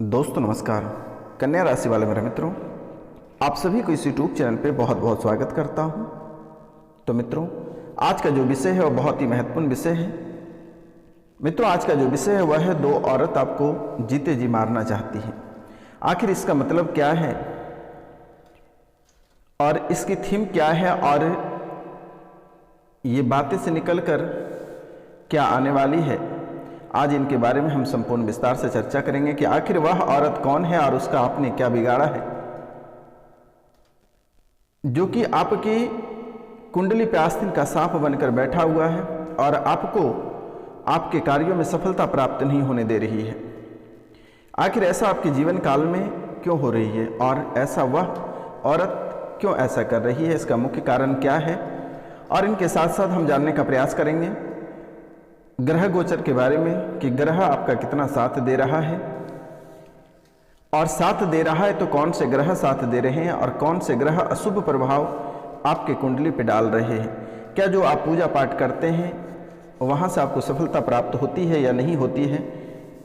दोस्तों नमस्कार। कन्या राशि वाले मेरे मित्रों, आप सभी को इस यूट्यूब चैनल पे बहुत बहुत स्वागत करता हूं। तो मित्रों, आज का जो विषय है वह बहुत ही महत्वपूर्ण विषय है। मित्रों, आज का जो विषय है वह है दो औरत आपको जीते जी मारना चाहती हैं। आखिर इसका मतलब क्या है और इसकी थीम क्या है और ये बातें से निकलकर क्या आने वाली है, आज इनके बारे में हम संपूर्ण विस्तार से चर्चा करेंगे कि आखिर वह औरत कौन है और उसका आपने क्या बिगाड़ा है जो कि आपकी कुंडली पे आस्तीन का सांप बनकर बैठा हुआ है और आपको आपके कार्यों में सफलता प्राप्त नहीं होने दे रही है। आखिर ऐसा आपके जीवन काल में क्यों हो रही है और ऐसा वह औरत क्यों ऐसा कर रही है, इसका मुख्य कारण क्या है, और इनके साथ साथ हम जानने का प्रयास करेंगे ग्रह गोचर के बारे में कि ग्रह आपका कितना साथ दे रहा है, और साथ दे रहा है तो कौन से ग्रह साथ दे रहे हैं और कौन से ग्रह अशुभ प्रभाव आपके कुंडली पे डाल रहे हैं। क्या जो आप पूजा पाठ करते हैं वहाँ से आपको सफलता प्राप्त होती है या नहीं होती है,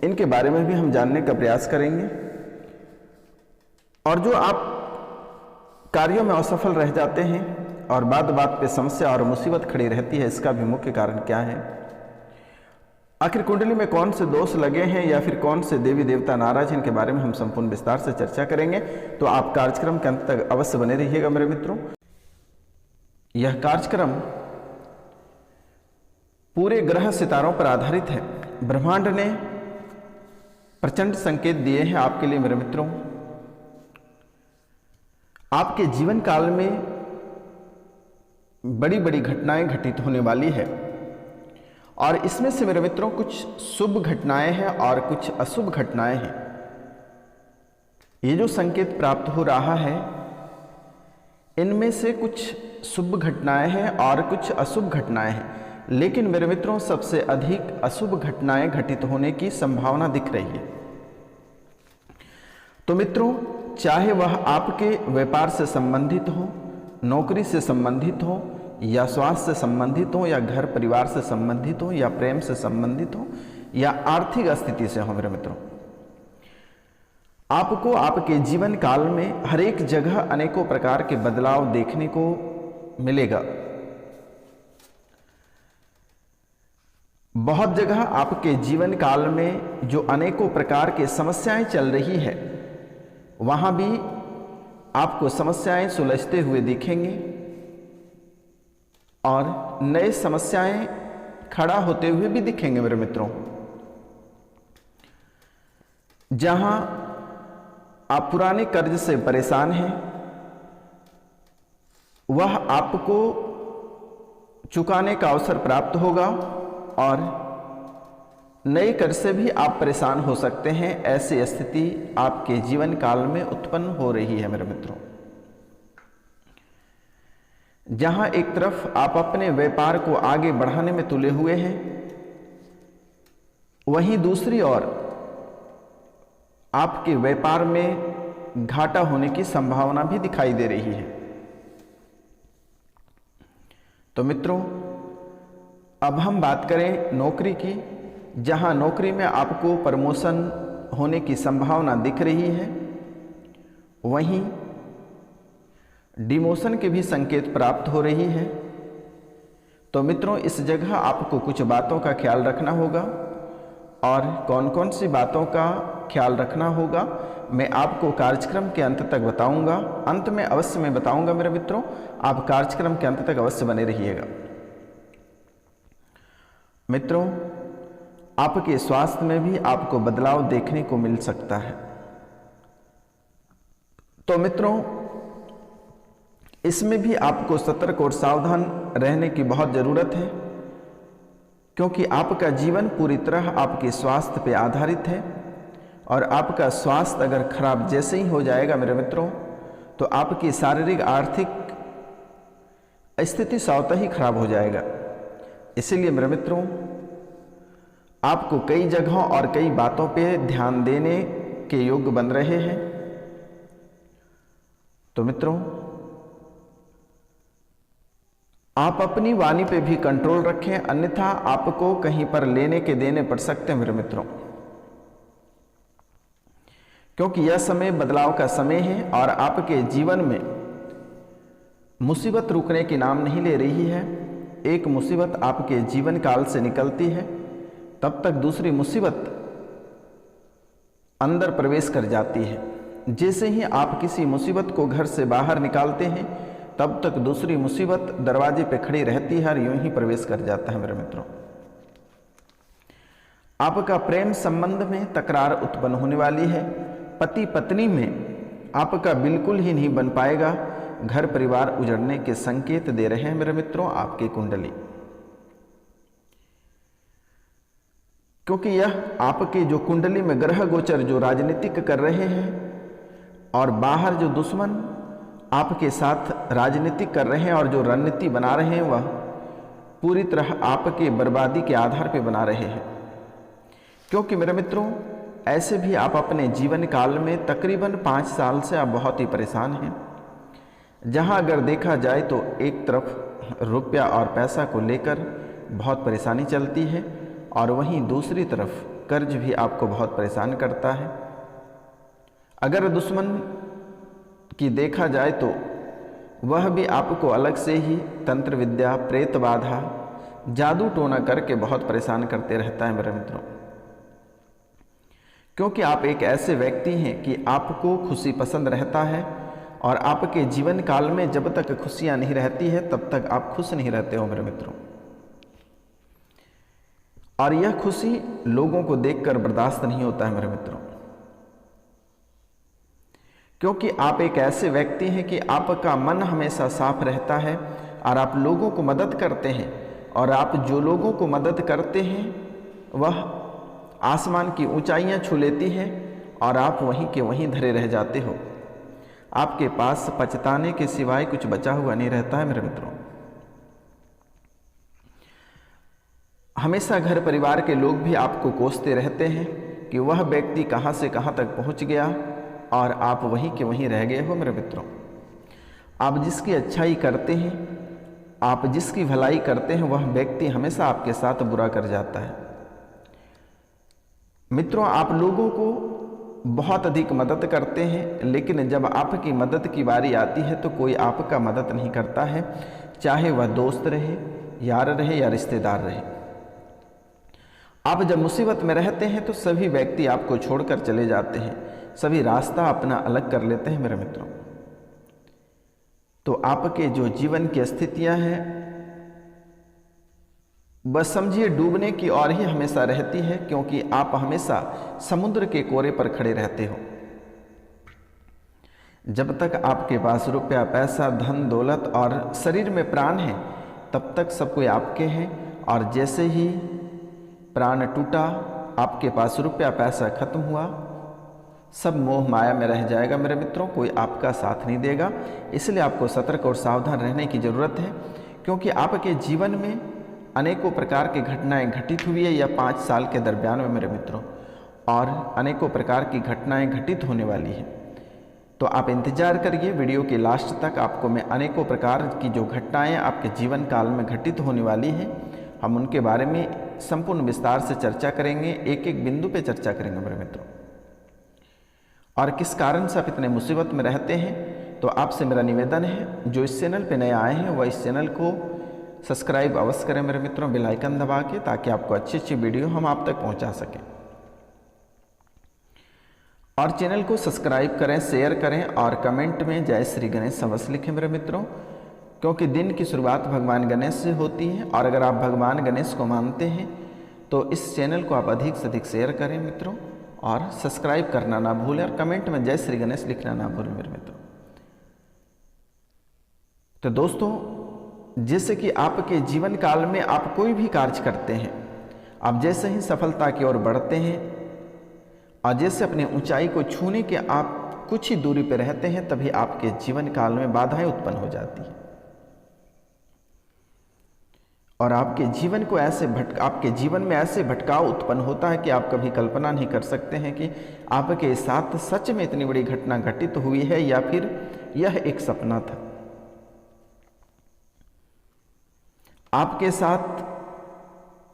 इनके बारे में भी हम जानने का प्रयास करेंगे। और जो आप कार्यों में असफल रह जाते हैं और बात बात पे समस्या और मुसीबत खड़ी रहती है, इसका भी मुख्य कारण क्या है, आखिर कुंडली में कौन से दोष लगे हैं या फिर कौन से देवी देवता नाराज हैं, इनके बारे में हम संपूर्ण विस्तार से चर्चा करेंगे। तो आप कार्यक्रम के अंत तक अवश्य बने रहिएगा मेरे मित्रों। यह कार्यक्रम पूरे ग्रह सितारों पर आधारित है। ब्रह्मांड ने प्रचंड संकेत दिए हैं आपके लिए मेरे मित्रों। आपके जीवन काल में बड़ी बड़ी घटनाएं घटित होने वाली है और इसमें से मेरे मित्रों कुछ शुभ घटनाएं हैं और कुछ अशुभ घटनाएं हैं। ये जो संकेत प्राप्त हो रहा है इनमें से कुछ शुभ घटनाएं हैं और कुछ अशुभ घटनाएं हैं, लेकिन मेरे मित्रों सबसे अधिक अशुभ घटनाएं घटित होने की संभावना दिख रही है। तो मित्रों, चाहे वह आपके व्यापार से संबंधित हो, नौकरी से संबंधित हो, या स्वास्थ्य से संबंधित हो, या घर परिवार से संबंधित हो, या प्रेम से संबंधित हो, या आर्थिक स्थिति से हो, मेरे मित्रों, आपको आपके जीवन काल में हर एक जगह अनेकों प्रकार के बदलाव देखने को मिलेगा। बहुत जगह आपके जीवन काल में जो अनेकों प्रकार की समस्याएं चल रही है वहां भी आपको समस्याएं सुलझते हुए दिखेंगे और नए समस्याएं खड़ा होते हुए भी दिखेंगे मेरे मित्रों। जहां आप पुराने कर्ज से परेशान हैं वह आपको चुकाने का अवसर प्राप्त होगा और नए कर्ज से भी आप परेशान हो सकते हैं। ऐसी स्थिति आपके जीवन काल में उत्पन्न हो रही है मेरे मित्रों। जहां एक तरफ आप अपने व्यापार को आगे बढ़ाने में तुले हुए हैं, वहीं दूसरी ओर आपके व्यापार में घाटा होने की संभावना भी दिखाई दे रही है। तो मित्रों, अब हम बात करें नौकरी की, जहां नौकरी में आपको प्रमोशन होने की संभावना दिख रही है, वहीं डिमोशन के भी संकेत प्राप्त हो रही है। तो मित्रों, इस जगह आपको कुछ बातों का ख्याल रखना होगा, और कौन कौन सी बातों का ख्याल रखना होगा मैं आपको कार्यक्रम के अंत तक बताऊंगा। अंत में अवश्य मैं बताऊंगा मेरे मित्रों, आप कार्यक्रम के अंत तक अवश्य बने रहिएगा। मित्रों, आपके स्वास्थ्य में भी आपको बदलाव देखने को मिल सकता है। तो मित्रों, इसमें भी आपको सतर्क और सावधान रहने की बहुत ज़रूरत है, क्योंकि आपका जीवन पूरी तरह आपके स्वास्थ्य पर आधारित है और आपका स्वास्थ्य अगर खराब जैसे ही हो जाएगा मेरे मित्रों, तो आपकी शारीरिक आर्थिक स्थिति स्वतः ही खराब हो जाएगा। इसीलिए मेरे मित्रों, आपको कई जगहों और कई बातों पे ध्यान देने के योग्य बन रहे हैं। तो मित्रों, आप अपनी वाणी पे भी कंट्रोल रखें, अन्यथा आपको कहीं पर लेने के देने पड़ सकते हैं मेरे मित्रों। क्योंकि यह समय बदलाव का समय है और आपके जीवन में मुसीबत रुकने की नाम नहीं ले रही है। एक मुसीबत आपके जीवन काल से निकलती है, तब तक दूसरी मुसीबत अंदर प्रवेश कर जाती है। जैसे ही आप किसी मुसीबत को घर से बाहर निकालते हैं, तब तक दूसरी मुसीबत दरवाजे पे खड़ी रहती है और यूं ही प्रवेश कर जाता है। मेरे मित्रों, आपका प्रेम संबंध में तकरार उत्पन्न होने वाली है। पति पत्नी में आपका बिल्कुल ही नहीं बन पाएगा। घर परिवार उजड़ने के संकेत दे रहे हैं मेरे मित्रों आपकी कुंडली, क्योंकि यह आपके जो कुंडली में ग्रह गोचर जो राजनीतिक कर रहे हैं और बाहर जो दुश्मन आपके साथ राजनीतिक कर रहे हैं और जो रणनीति बना रहे हैं, वह पूरी तरह आपके बर्बादी के आधार पर बना रहे हैं। क्योंकि मेरे मित्रों, ऐसे भी आप अपने जीवन काल में तकरीबन 5 साल से आप बहुत ही परेशान हैं। जहां अगर देखा जाए तो एक तरफ रुपया और पैसा को लेकर बहुत परेशानी चलती है और वहीं दूसरी तरफ कर्ज भी आपको बहुत परेशान करता है। अगर दुश्मन की देखा जाए तो वह भी आपको अलग से ही तंत्र विद्या, प्रेत बाधा, जादू टोना करके बहुत परेशान करते रहता है मेरे मित्रों। क्योंकि आप एक ऐसे व्यक्ति हैं कि आपको खुशी पसंद रहता है और आपके जीवन काल में जब तक खुशियां नहीं रहती है तब तक आप खुश नहीं रहते हो मेरे मित्रों। और यह खुशी लोगों को देखकर बर्दाश्त नहीं होता है मेरे मित्रों, क्योंकि आप एक ऐसे व्यक्ति हैं कि आपका मन हमेशा साफ रहता है और आप लोगों को मदद करते हैं और आप जो लोगों को मदद करते हैं वह आसमान की ऊंचाइयां छू लेती है और आप वहीं के वहीं धरे रह जाते हो। आपके पास पछताने के सिवाय कुछ बचा हुआ नहीं रहता है मेरे मित्रों। हमेशा घर परिवार के लोग भी आपको कोसते रहते हैं कि वह व्यक्ति कहां से कहां तक पहुंच गया और आप वहीं के वहीं रह गए हो मेरे मित्रों। आप जिसकी अच्छाई करते हैं, आप जिसकी भलाई करते हैं, वह व्यक्ति हमेशा आपके साथ बुरा कर जाता है। मित्रों, आप लोगों को बहुत अधिक मदद करते हैं, लेकिन जब आपकी मदद की बारी आती है तो कोई आपका मदद नहीं करता है, चाहे वह दोस्त रहे, यार रहे या रिश्तेदार रहे। आप जब मुसीबत में रहते हैं तो सभी व्यक्ति आपको छोड़कर चले जाते हैं, सभी रास्ता अपना अलग कर लेते हैं मेरे मित्रों। तो आपके जो जीवन की स्थितियां हैं बस समझिए डूबने की ओर ही हमेशा रहती है, क्योंकि आप हमेशा समुद्र के कोरे पर खड़े रहते हो। जब तक आपके पास रुपया, पैसा, धन दौलत और शरीर में प्राण है तब तक सब कोई आपके हैं, और जैसे ही प्राण टूटा, आपके पास रुपया पैसा खत्म हुआ, सब मोह माया में रह जाएगा मेरे मित्रों, कोई आपका साथ नहीं देगा। इसलिए आपको सतर्क और सावधान रहने की ज़रूरत है, क्योंकि आपके जीवन में अनेकों प्रकार की घटनाएं घटित हुई है या 5 साल के दरमियान में मेरे मित्रों, और अनेकों प्रकार की घटनाएं घटित होने वाली है। तो आप इंतजार करिए, वीडियो के लास्ट तक आपको मैं अनेकों प्रकार की जो घटनाएं आपके जीवन काल में घटित होने वाली हैं, हम उनके बारे में संपूर्ण विस्तार से चर्चा करेंगे, एक एक बिंदु पे चर्चा करेंगे मेरे मित्रों। और किस कारण से आप इतने मुसीबत में रहते हैं, तो आपसे मेरा निवेदन है, जो इस चैनल पे नए आए हैं वह इस चैनल को सब्सक्राइब अवश्य करें मेरे मित्रों, बेल आइकन दबा के, ताकि आपको अच्छी अच्छी वीडियो हम आप तक पहुंचा सकें। और चैनल को सब्सक्राइब करें, शेयर करें और कमेंट में जय श्री गणेश अवश्य लिखें मेरे मित्रों, क्योंकि दिन की शुरुआत भगवान गणेश से होती है। और अगर आप भगवान गणेश को मानते हैं तो इस चैनल को आप अधिक से अधिक शेयर करें मित्रों, और सब्सक्राइब करना ना भूलें और कमेंट में जय श्री गणेश लिखना ना भूलें मेरे मित्रों। तो दोस्तों, जैसे कि आपके जीवन काल में आप कोई भी कार्य करते हैं, आप जैसे ही सफलता की ओर बढ़ते हैं और जैसे अपनी ऊंचाई को छूने के आप कुछ ही दूरी पर रहते हैं, तभी आपके जीवन काल में बाधाएं उत्पन्न हो जाती हैं और आपके जीवन में ऐसे भटकाव उत्पन्न होता है कि आप कभी कल्पना नहीं कर सकते हैं कि आपके साथ सच में इतनी बड़ी घटना घटित हुई है या फिर यह एक सपना था। आपके साथ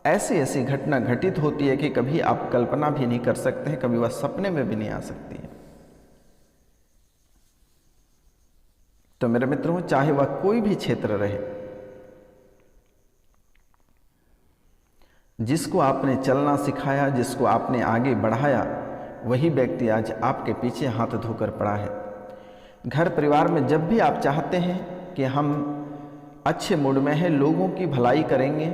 ऐसी घटना घटित होती है कि कभी आप कल्पना भी नहीं कर सकते हैं, कभी वह सपने में भी नहीं आ सकती है। तो मेरे मित्रों, चाहे वह कोई भी क्षेत्र रहे, जिसको आपने चलना सिखाया, जिसको आपने आगे बढ़ाया, वही व्यक्ति आज आपके पीछे हाथ धोकर पड़ा है। घर परिवार में जब भी आप चाहते हैं कि हम अच्छे मूड में हैं, लोगों की भलाई करेंगे,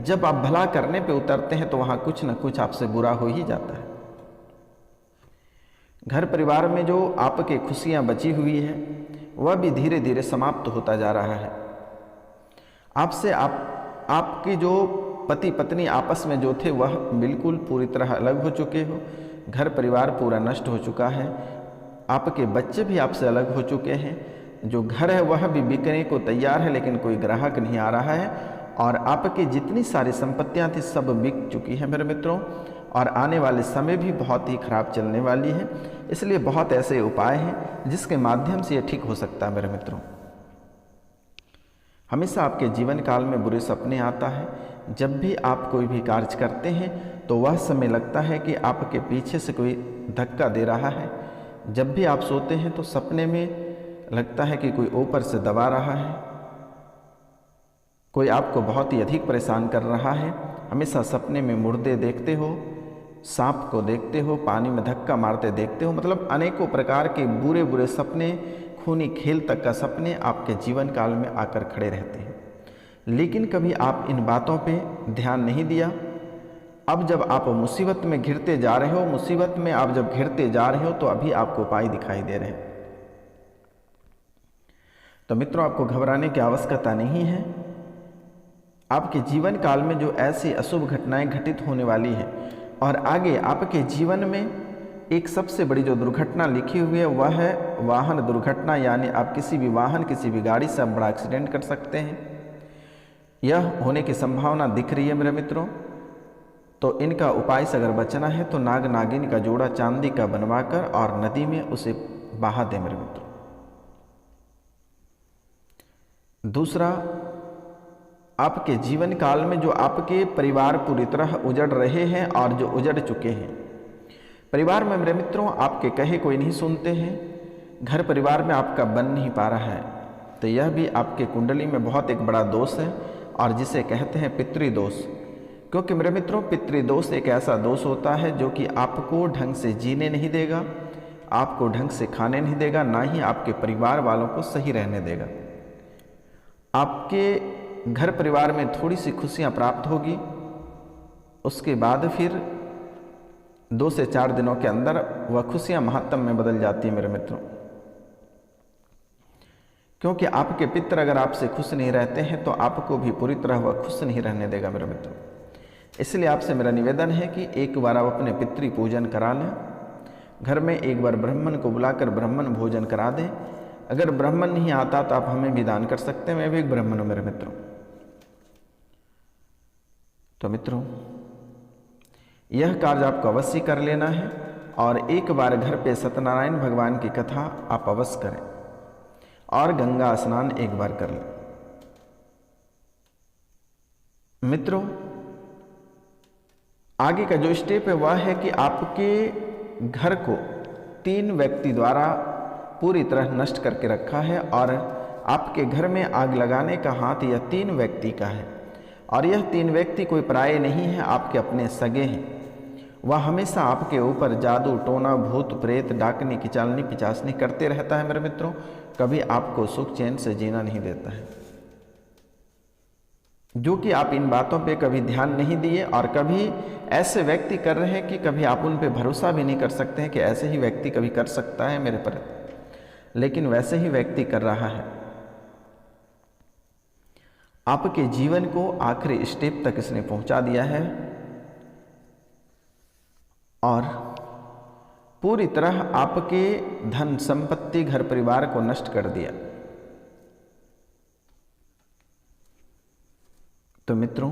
जब आप भला करने पे उतरते हैं तो वहाँ कुछ न कुछ आपसे बुरा हो ही जाता है। घर परिवार में जो आपके खुशियाँ बची हुई है वह भी धीरे धीरे समाप्त होता जा रहा है। आपसे आपके जो पति पत्नी आपस में जो थे वह बिल्कुल पूरी तरह अलग हो चुके हो। घर परिवार पूरा नष्ट हो चुका है। आपके बच्चे भी आपसे अलग हो चुके हैं। जो घर है वह भी बिकने को तैयार है, लेकिन कोई ग्राहक नहीं आ रहा है। और आपकी जितनी सारी संपत्तियां थी सब बिक चुकी हैं मेरे मित्रों। और आने वाले समय भी बहुत ही खराब चलने वाली है। इसलिए बहुत ऐसे उपाय हैं जिसके माध्यम से ये ठीक हो सकता है मेरे मित्रों। हमेशा आपके जीवन काल में बुरे सपने आता है। जब भी आप कोई भी कार्य करते हैं तो वह समय लगता है कि आपके पीछे से कोई धक्का दे रहा है। जब भी आप सोते हैं तो सपने में लगता है कि कोई ऊपर से दबा रहा है, कोई आपको बहुत ही अधिक परेशान कर रहा है। हमेशा सपने में मुर्दे देखते हो, सांप को देखते हो, पानी में धक्का मारते देखते हो। मतलब अनेकों प्रकार के बुरे बुरे सपने, खूनी खेल तक का सपने आपके जीवन काल में आकर खड़े रहते हैं। लेकिन कभी आप इन बातों पे ध्यान नहीं दिया। अब जब आप मुसीबत में घिरते जा रहे हो, मुसीबत में आप जब घिरते जा रहे हो तो अभी आपको उपाय दिखाई दे रहे हैं। तो मित्रों, आपको घबराने की आवश्यकता नहीं है। आपके जीवन काल में जो ऐसी अशुभ घटनाएं घटित होने वाली है और आगे आपके जीवन में एक सबसे बड़ी जो दुर्घटना लिखी हुई है वह है वाहन दुर्घटना। यानी आप किसी भी वाहन, किसी भी गाड़ी से आप बड़ा एक्सीडेंट कर सकते हैं। यह होने की संभावना दिख रही है मेरे मित्रों। तो इनका उपाय से अगर बचना है तो नाग नागिन का जोड़ा चांदी का बनवाकर और नदी में उसे बहा दें मेरे मित्रों। दूसरा, आपके जीवन काल में जो आपके परिवार पूरी तरह उजड़ रहे हैं और जो उजड़ चुके हैं, परिवार में मेरे मित्रों आपके कहे कोई नहीं सुनते हैं, घर परिवार में आपका बन नहीं पा रहा है, तो यह भी आपके कुंडली में बहुत एक बड़ा दोष है और जिसे कहते हैं पितृदोष। क्योंकि मेरे मित्रों, पितृदोष एक ऐसा दोष होता है जो कि आपको ढंग से जीने नहीं देगा, आपको ढंग से खाने नहीं देगा, ना ही आपके परिवार वालों को सही रहने देगा। आपके घर परिवार में थोड़ी सी खुशियां प्राप्त होगी, उसके बाद फिर 2 से 4 दिनों के अंदर वह खुशियां महात्म में बदल जाती है मेरे मित्रों। क्योंकि आपके पितर अगर आपसे खुश नहीं रहते हैं तो आपको भी पूरी तरह वह खुश नहीं रहने देगा मेरे मित्रों। इसलिए आपसे मेरा निवेदन है कि एक बार आप अपने पितृ पूजन करा लें। घर में एक बार ब्राह्मण को बुलाकर ब्राह्मण भोजन करा दें। अगर ब्राह्मण नहीं आता तो आप हमें भी दान कर सकते हैं, मैं भी एक ब्राह्मण हूं मेरे मित्रों। तो मित्रों, यह कार्य आपको अवश्य कर लेना है और एक बार घर पे सत्यनारायण भगवान की कथा आप अवश्य करें और गंगा स्नान एक बार कर लें। मित्रों, आगे का जो स्टेप है वह है कि आपके घर को 3 व्यक्ति द्वारा पूरी तरह नष्ट करके रखा है और आपके घर में आग लगाने का हाथ यह 3 व्यक्ति का है। और यह 3 व्यक्ति कोई पराये नहीं है, आपके अपने सगे हैं। वह हमेशा आपके ऊपर जादू टोना भूत प्रेत डाकनी किचालनी पिचासनी करते रहता है मेरे मित्रों। कभी आपको सुख चैन से जीना नहीं देता है। जो कि आप इन बातों पे कभी ध्यान नहीं दिए और कभी ऐसे व्यक्ति कर रहे हैं कि कभी आप उन पे भरोसा भी नहीं कर सकते हैं कि ऐसे ही व्यक्ति कभी कर सकता है मेरे पर, लेकिन वैसे ही व्यक्ति कर रहा है। आपके जीवन को आखिरी स्टेप तक इसने पहुंचा दिया है और पूरी तरह आपके धन संपत्ति घर परिवार को नष्ट कर दिया। तो मित्रों,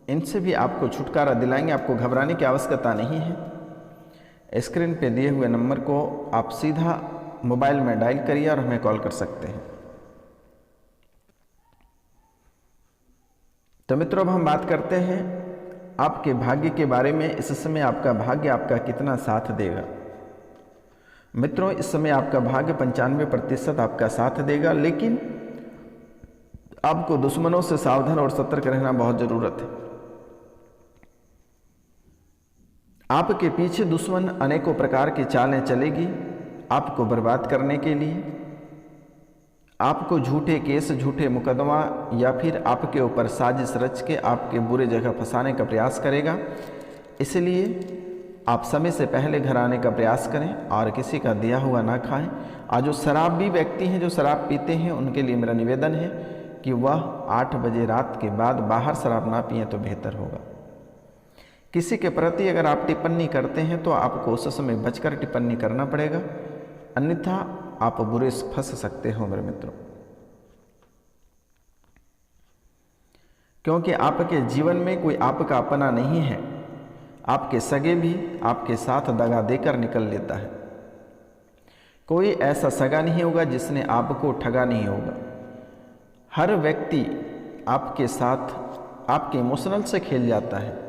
इनसे भी आपको छुटकारा दिलाएंगे। आपको घबराने की आवश्यकता नहीं है। स्क्रीन पे दिए हुए नंबर को आप सीधा मोबाइल में डायल करिए और हमें कॉल कर सकते हैं। तो मित्रों, अब हम बात करते हैं आपके भाग्य के बारे में। इस समय आपका भाग्य आपका कितना साथ देगा। मित्रों, इस समय आपका भाग्य 95% आपका साथ देगा, लेकिन आपको दुश्मनों से सावधान और सतर्क रहना बहुत जरूरत है। आपके पीछे दुश्मन अनेकों प्रकार की चालें चलेगी आपको बर्बाद करने के लिए, आपको झूठे केस, झूठे मुकदमा या फिर आपके ऊपर साजिश रच के आपके बुरे जगह फंसाने का प्रयास करेगा। इसलिए आप समय से पहले घर आने का प्रयास करें और किसी का दिया हुआ ना खाएं। आज जो शराबी व्यक्ति हैं, जो शराब पीते हैं, उनके लिए मेरा निवेदन है कि वह 8 बजे रात के बाद बाहर शराब ना पिएं तो बेहतर होगा। किसी के प्रति अगर आप टिप्पणी करते हैं तो आपको उस समय बचकर टिप्पणी करना पड़ेगा, अन्यथा आप बुरे फंस सकते हो मेरे मित्रों। क्योंकि आपके जीवन में कोई आपका अपना नहीं है, आपके सगे भी आपके साथ दगा देकर निकल लेता है। कोई ऐसा सगा नहीं होगा जिसने आपको ठगा नहीं होगा। हर व्यक्ति आपके साथ आपके इमोशनल से खेल जाता है।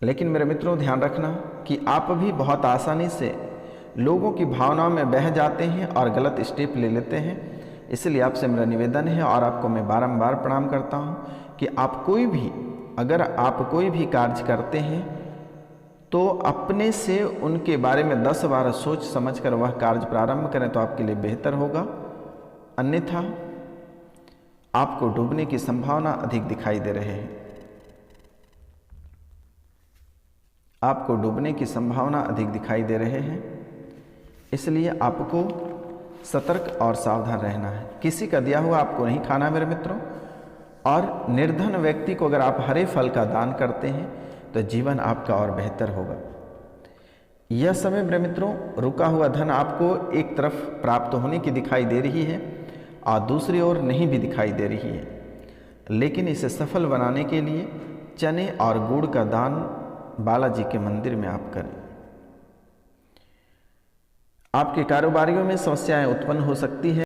लेकिन मेरे मित्रों, ध्यान रखना कि आप भी बहुत आसानी से लोगों की भावनाओं में बह जाते हैं और गलत स्टेप ले लेते हैं। इसलिए आपसे मेरा निवेदन है और आपको मैं बारंबार प्रणाम करता हूं कि अगर आप कोई भी कार्य करते हैं तो अपने से उनके बारे में 10 बार सोच समझकर वह कार्य प्रारंभ करें तो आपके लिए बेहतर होगा, अन्यथा आपको डूबने की संभावना अधिक दिखाई दे रहे हैं। आपको डूबने की संभावना अधिक दिखाई दे रहे हैं, इसलिए आपको सतर्क और सावधान रहना है। किसी का दिया हुआ आपको नहीं खाना मेरे मित्रों, और निर्धन व्यक्ति को अगर आप हरे फल का दान करते हैं तो जीवन आपका और बेहतर होगा। यह समय मेरे मित्रों, रुका हुआ धन आपको एक तरफ प्राप्त होने की दिखाई दे रही है और दूसरी ओर नहीं भी दिखाई दे रही है, लेकिन इसे सफल बनाने के लिए चने और गुड़ का दान बालाजी के मंदिर में आप करें। आपके कारोबारियों में समस्याएं उत्पन्न हो सकती है।